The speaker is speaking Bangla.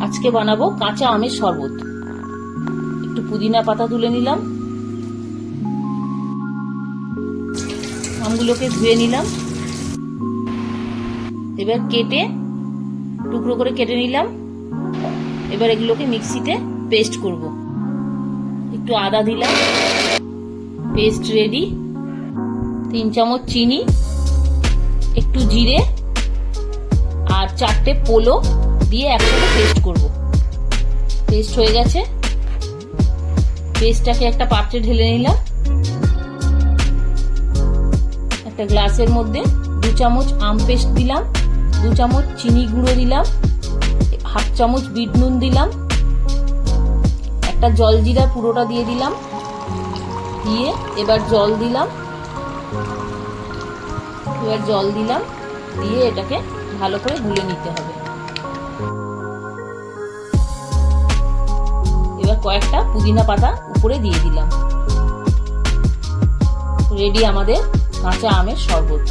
আজকে বানাবো কাঁচা আমের শরবত। একটু পুদিনা পাতা তুলে নিলাম, আমগুলোকে ধুয়ে নিলাম, এবার কেটে টুকরো করে কেটে নিলাম। এবার এগুলোকে মিক্সিতে পেস্ট করব। একটু আদা দিলাম, পেস্ট রেডি। 3 চামচ চিনি, একটু জিরে আর 4টে পোলো দিয়ে একসাথে পেস্ট করব। পেস্ট হয়ে গেছে, পেস্টটাকে একটা পাত্রে ঢেলে নিলাম। একটা গ্লাসের মধ্যে 2 চামচ আম পেস্ট দিলাম, 2 চামচ চিনি গুঁড়ো দিলাম, 1/2 চামচ বিট নুন দিলাম, একটা জলজিরা পুরোটা দিয়ে দিলাম। দিয়ে এবার জল দিলাম, দিয়ে এটাকে ভালো করে গুলে নিতে হবে। এবার কয়েকটা পুদিনা পাতা উপরে দিয়ে দিলাম। রেডি আমাদের কাঁচা আমের শরবত।